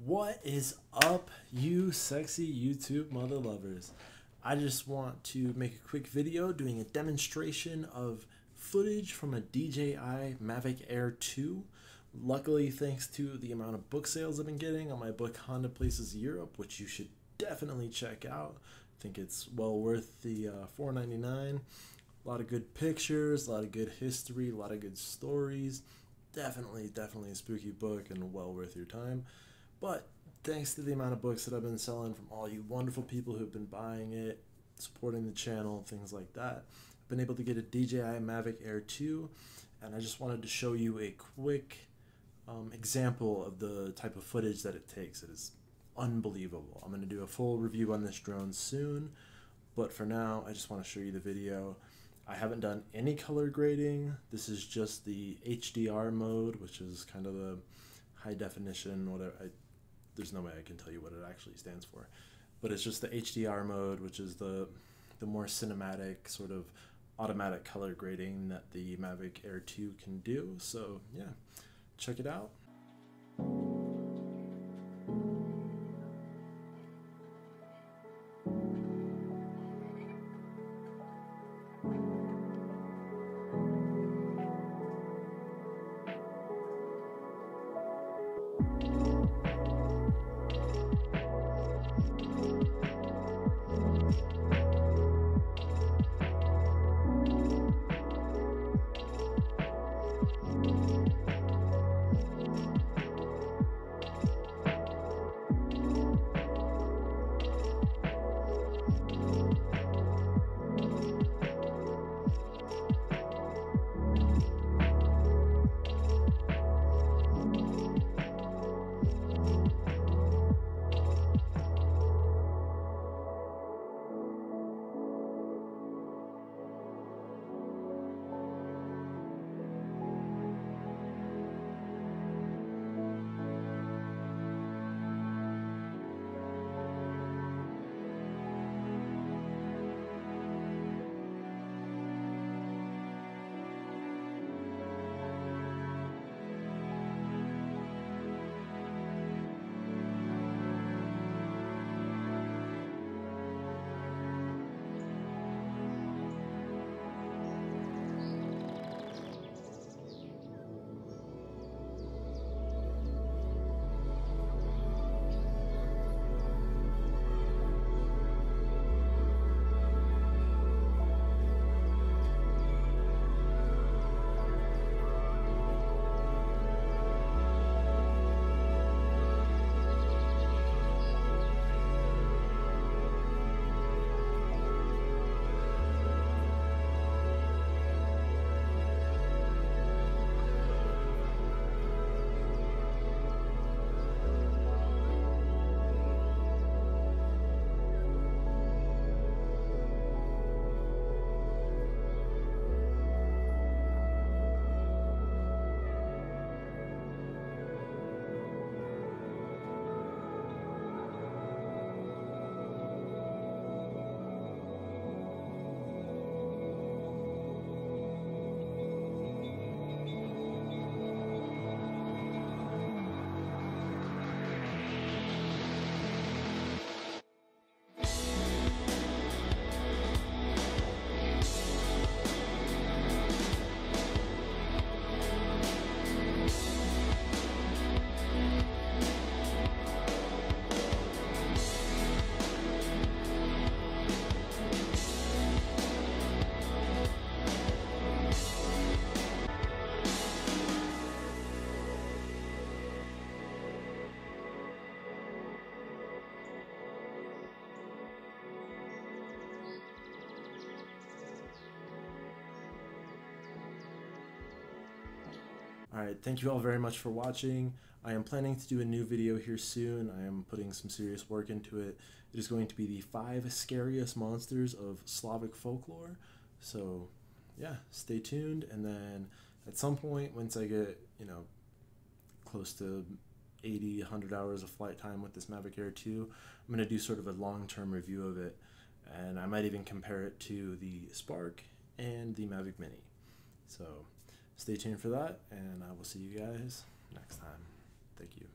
What is up, you sexy YouTube mother lovers? I just want to make a quick video doing a demonstration of footage from a DJI Mavic Air 2. Luckily, thanks to the amount of book sales I've been getting on my book Honda Places Europe, which you should definitely check out. I think it's well worth the $4.99. A lot of good pictures, a lot of good history, a lot of good stories. Definitely a spooky book and well worth your time. But thanks to the amount of books that I've been selling from all you wonderful people who've been buying it, supporting the channel, things like that, I've been able to get a DJI Mavic Air 2, and I just wanted to show you a quick example of the type of footage that it takes. It is unbelievable. I'm going to do a full review on this drone soon, but for now, I just want to show you the video. I haven't done any color grading. This is just the HDR mode, which is kind of the high definition, whatever. There's no way I can tell you what it actually stands for, but it's just the HDR mode, which is the more cinematic sort of automatic color grading that the Mavic Air 2 can do. So yeah, check it out. Alright, thank you all very much for watching. I am planning to do a new video here soon. I am putting some serious work into it. It is going to be the 5 scariest monsters of Slavic folklore. So yeah, stay tuned, and then at some point, once I get, close to 80, 100 hours of flight time with this Mavic Air 2, I'm going to do sort of a long-term review of it, and I might even compare it to the Spark and the Mavic Mini. So stay tuned for that, and I will see you guys next time. Thank you.